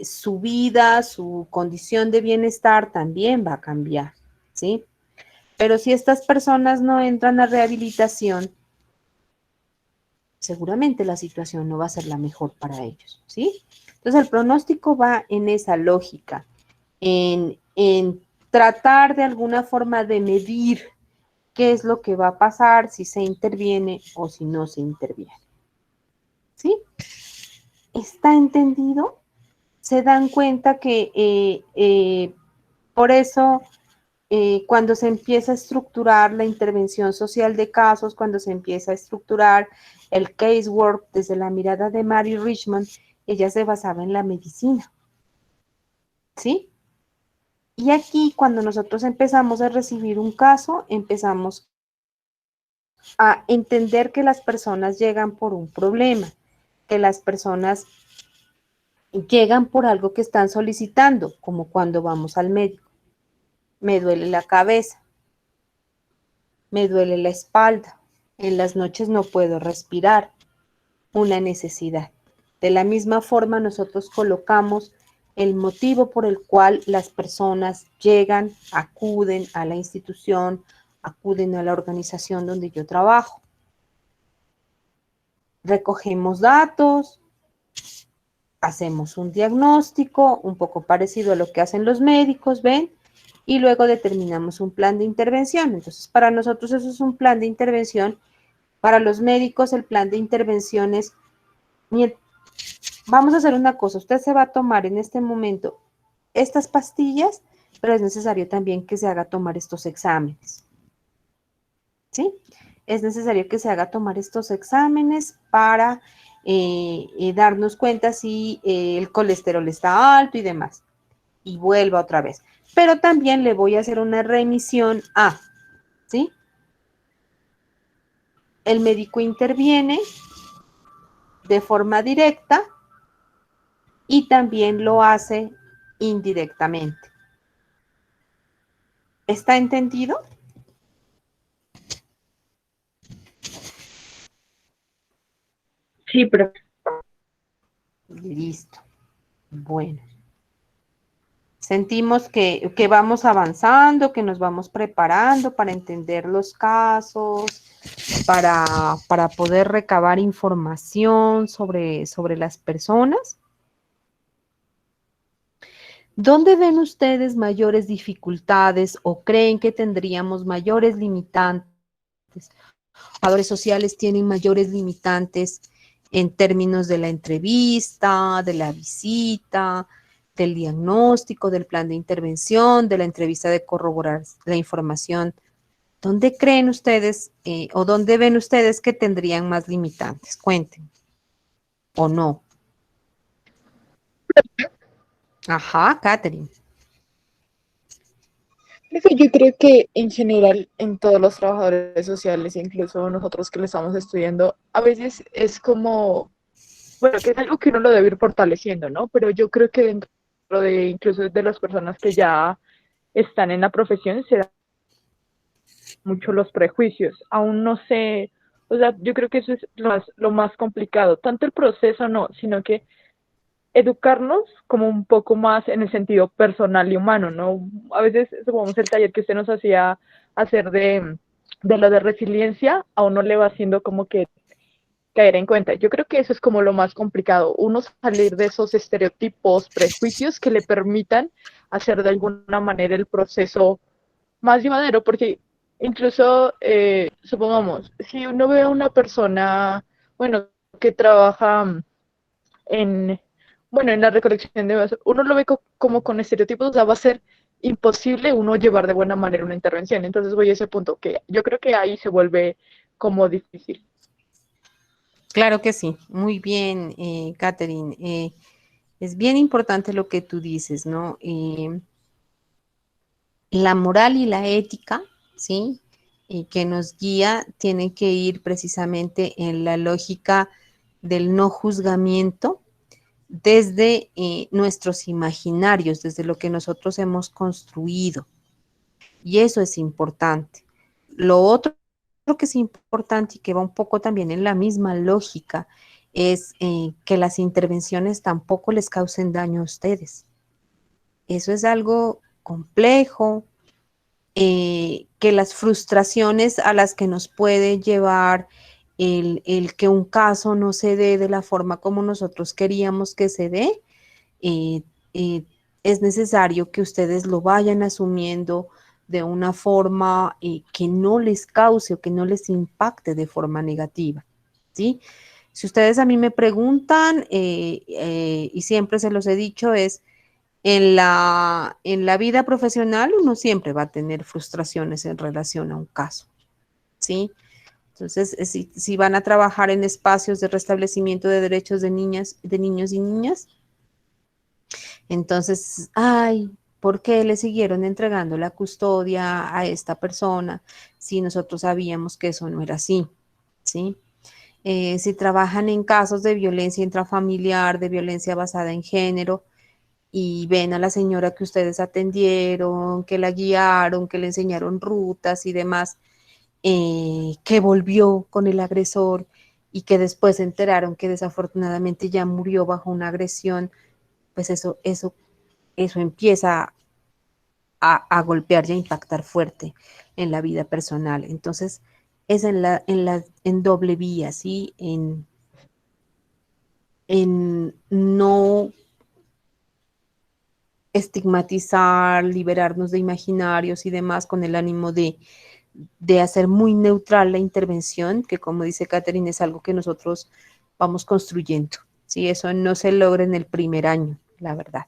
[SPEAKER 1] su vida, su condición de bienestar también va a cambiar, ¿sí? Pero si estas personas no entran a rehabilitación, seguramente la situación no va a ser la mejor para ellos, ¿sí? Entonces el pronóstico va en esa lógica, en tratar de alguna forma de medir qué es lo que va a pasar si se interviene o si no se interviene, ¿sí? ¿Está entendido? Se dan cuenta que por eso cuando se empieza a estructurar la intervención social de casos, cuando se empieza a estructurar el casework desde la mirada de Mary Richmond, ella se basaba en la medicina, ¿sí? Y aquí cuando nosotros empezamos a recibir un caso, empezamos a entender que las personas llegan por un problema, que las personas llegan por algo que están solicitando, como cuando vamos al médico. Me duele la cabeza, me duele la espalda, en las noches no puedo respirar, una necesidad. De la misma forma, nosotros colocamos el motivo por el cual las personas llegan, acuden a la institución, acuden a la organización donde yo trabajo. Recogemos datos, hacemos un diagnóstico un poco parecido a lo que hacen los médicos, ¿ven? Y luego determinamos un plan de intervención. Entonces, para nosotros eso es un plan de intervención. Para los médicos, el plan de intervención es, vamos a hacer una cosa, usted se va a tomar en este momento estas pastillas, pero es necesario también que se haga tomar estos exámenes, ¿sí? Es necesario que se haga tomar estos exámenes para darnos cuenta si el colesterol está alto y demás. Y vuelva otra vez. Pero también le voy a hacer una remisión a, ¿sí? El médico interviene de forma directa y también lo hace indirectamente. ¿Está entendido?
[SPEAKER 7] Sí, pero
[SPEAKER 1] Listo. Bueno. Sentimos que vamos avanzando, que nos vamos preparando para entender los casos, para poder recabar información sobre las personas. ¿Dónde ven ustedes mayores dificultades o creen que tendríamos mayores limitantes? Los trabajadores sociales tienen mayores limitantes en términos de la entrevista, de la visita, del diagnóstico, del plan de intervención, de la entrevista de corroborar la información. ¿Dónde creen ustedes o dónde ven ustedes que tendrían más limitantes? Cuenten. ¿O no? Ajá, Catherine.
[SPEAKER 7] profe, yo creo que en general en todos los trabajadores sociales, incluso nosotros que lo estamos estudiando, a veces es como, bueno, que es algo que uno lo debe ir fortaleciendo, ¿no? Pero yo creo que dentro de incluso de las personas que ya están en la profesión se dan mucho los prejuicios. Aún no sé O sea, yo creo que eso es lo más complicado. Tanto el proceso no, sino que educarnos como un poco más en el sentido personal y humano, ¿no? A veces, supongamos el taller que usted nos hacía hacer de lo de resiliencia, a uno le va haciendo como que caer en cuenta. Yo creo que eso es como lo más complicado, uno salir de esos estereotipos, prejuicios que le permitan hacer de alguna manera el proceso más llevadero, porque incluso, supongamos, si uno ve a una persona, bueno, que trabaja en, bueno, en la recolección de basura, uno lo ve como con estereotipos, o sea, va a ser imposible uno llevar de buena manera una intervención. Entonces voy a ese punto, que yo creo que ahí se vuelve como difícil.
[SPEAKER 1] Claro que sí, muy bien, Catherine. Es bien importante lo que tú dices, ¿no? La moral y la ética, ¿sí? Que nos guía, tienen que ir precisamente en la lógica del no juzgamiento desde nuestros imaginarios, desde lo que nosotros hemos construido. Y eso es importante. Lo otro que es importante y que va un poco también en la misma lógica es que las intervenciones tampoco les causen daño a ustedes. Eso es algo complejo, que las frustraciones a las que nos puede llevar el que un caso no se dé de la forma como nosotros queríamos que se dé, eh, eh, es necesario que ustedes lo vayan asumiendo de una forma que no les cause o que no les impacte de forma negativa, ¿sí? Si ustedes a mí me preguntan, y siempre se los he dicho, es en la vida profesional uno siempre va a tener frustraciones en relación a un caso, ¿sí? Entonces, si van a trabajar en espacios de restablecimiento de derechos de niñas, de niños y niñas, entonces, ay, ¿por qué le siguieron entregando la custodia a esta persona si nosotros sabíamos que eso no era así? ¿Sí? Si trabajan en casos de violencia intrafamiliar, de violencia basada en género, y ven a la señora que ustedes atendieron, que la guiaron, que le enseñaron rutas y demás, que volvió con el agresor y que después se enteraron que desafortunadamente ya murió bajo una agresión, pues eso empieza a golpear y a impactar fuerte en la vida personal. Entonces, es en doble vía, ¿sí? En no estigmatizar, liberarnos de imaginarios y demás con el ánimo de hacer muy neutral la intervención, que como dice Catherine, es algo que nosotros vamos construyendo. ¿Sí? Eso no se logra en el primer año, la verdad.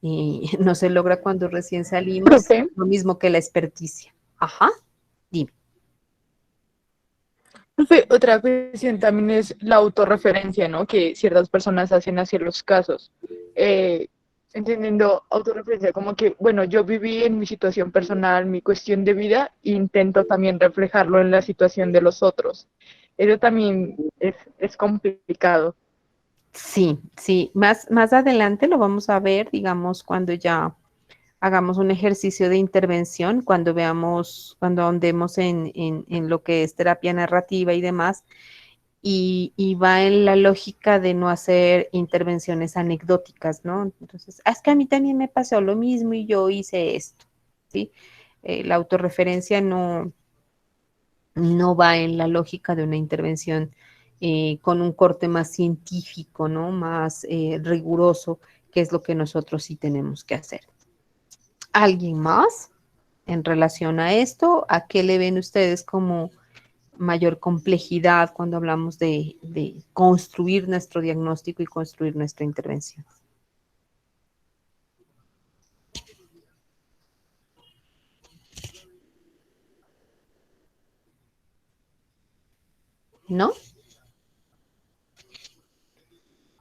[SPEAKER 1] Y no se logra cuando recién salimos,
[SPEAKER 7] Profe,
[SPEAKER 1] lo mismo que la experticia. Ajá, dime.
[SPEAKER 7] profe, otra cuestión también es la autorreferencia, ¿no? Que ciertas personas hacen hacia los casos. Eh, Entendiendo autorreferencia como que, bueno, yo viví en mi situación personal, mi cuestión de vida, e intento también reflejarlo en la situación de los otros. Eso también es complicado.
[SPEAKER 1] Sí, sí, más adelante lo vamos a ver, digamos, cuando ya hagamos un ejercicio de intervención, cuando veamos, cuando ahondemos en lo que es terapia narrativa y demás, y va en la lógica de no hacer intervenciones anecdóticas, ¿no? Entonces, es que a mí también me pasó lo mismo y yo hice esto, ¿sí? La autorreferencia no va en la lógica de una intervención con un corte más científico, ¿no? Más riguroso, que es lo que nosotros sí tenemos que hacer. ¿Alguien más en relación a esto? ¿A qué le ven ustedes como mayor complejidad cuando hablamos de construir nuestro diagnóstico y construir nuestra intervención? ¿No?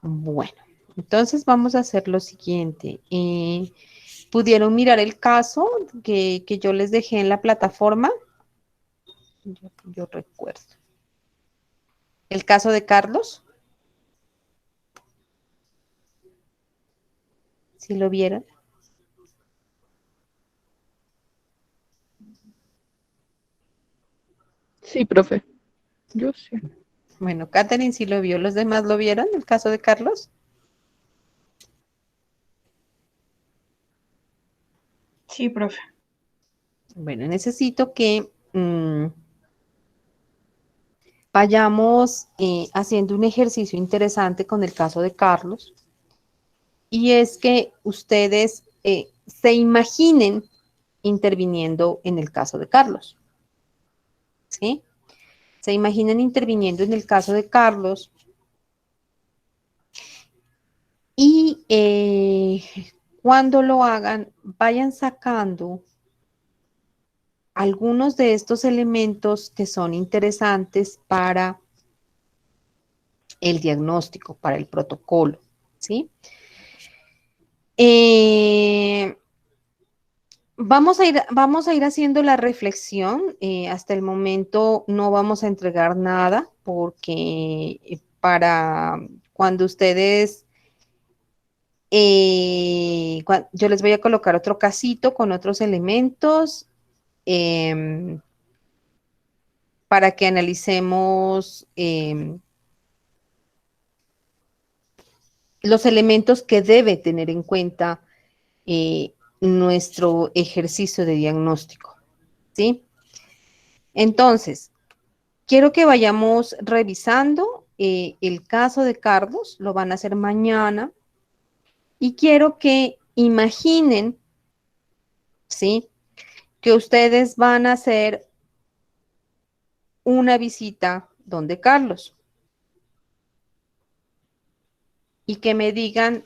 [SPEAKER 1] Bueno, entonces vamos a hacer lo siguiente. ¿Pudieron mirar el caso que yo les dejé en la plataforma? Yo recuerdo. ¿El caso de Carlos? ¿Sí lo vieron?
[SPEAKER 7] Sí, profe. Yo sí.
[SPEAKER 1] Bueno, Catherine sí lo vio. ¿Los demás lo vieron, el caso de Carlos?
[SPEAKER 8] Sí, profe.
[SPEAKER 1] Bueno, necesito que vayamos haciendo un ejercicio interesante con el caso de Carlos. Y es que ustedes se imaginen interviniendo en el caso de Carlos. ¿Sí? Se imaginen interviniendo en el caso de Carlos y cuando lo hagan, vayan sacando algunos de estos elementos que son interesantes para el diagnóstico, para el protocolo, ¿sí? Vamos a ir haciendo la reflexión. Hasta el momento no vamos a entregar nada porque para cuando ustedes, yo les voy a colocar otro casito con otros elementos para que analicemos los elementos que debe tener en cuenta nuestro ejercicio de diagnóstico, ¿sí? Entonces, quiero que vayamos revisando el caso de Carlos, lo van a hacer mañana, y quiero que imaginen, ¿sí? Que ustedes van a hacer una visita donde Carlos y que me digan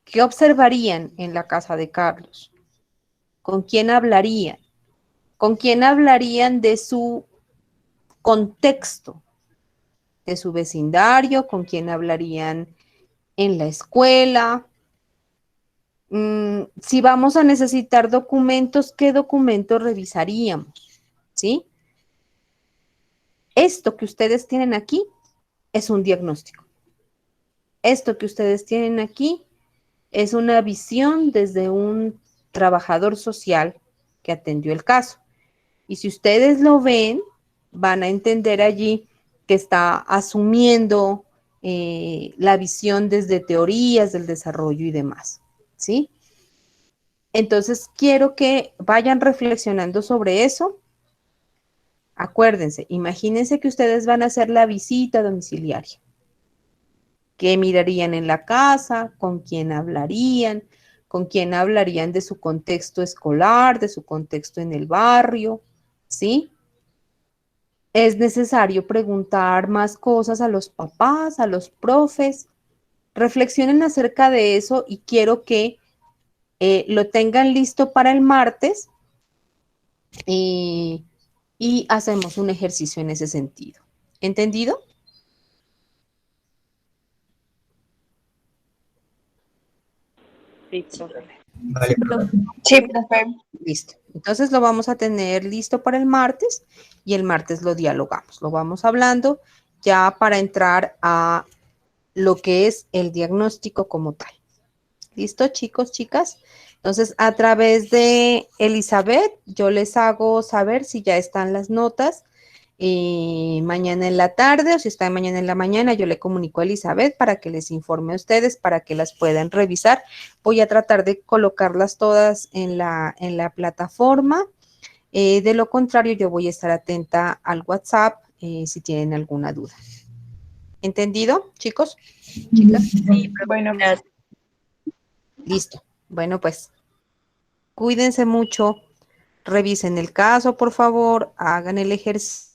[SPEAKER 1] qué observarían en la casa de Carlos, con quién hablarían de su contexto, de su vecindario, con quién hablarían en la escuela. Si vamos a necesitar documentos, ¿qué documentos revisaríamos? ¿Sí? Esto que ustedes tienen aquí es un diagnóstico. Esto que ustedes tienen aquí es una visión desde un trabajador social que atendió el caso. Y si ustedes lo ven, van a entender allí que está asumiendo la visión desde teorías del desarrollo y demás, ¿sí? Entonces, quiero que vayan reflexionando sobre eso. Acuérdense, imagínense que ustedes van a hacer la visita domiciliaria. ¿Qué mirarían en la casa? ¿Con quién hablarían? ¿Con quién hablarían de su contexto escolar, de su contexto en el barrio? ¿Sí? Es necesario preguntar más cosas a los papás, a los profes. Reflexionen acerca de eso y quiero que lo tengan listo para el martes y hacemos un ejercicio en ese sentido. ¿Entendido?
[SPEAKER 8] Sí, profe.
[SPEAKER 4] Vale, profe.
[SPEAKER 8] Sí, profe.
[SPEAKER 1] Listo. Entonces lo vamos a tener listo para el martes y el martes lo dialogamos. Lo vamos hablando ya para entrar a lo que es el diagnóstico como tal. ¿Listo, chicos, chicas? Entonces, a través de Elizabeth, yo les hago saber si ya están las notas mañana en la tarde o si están mañana en la mañana, yo le comunico a Elizabeth para que les informe a ustedes, para que las puedan revisar. Voy a tratar de colocarlas todas en la plataforma. De lo contrario, yo voy a estar atenta al WhatsApp si tienen alguna duda. ¿Entendido, chicos? ¿Chicas?
[SPEAKER 8] Sí, bueno,
[SPEAKER 1] Listo. Bueno, pues cuídense mucho, revisen el caso, por favor, hagan el ejercicio.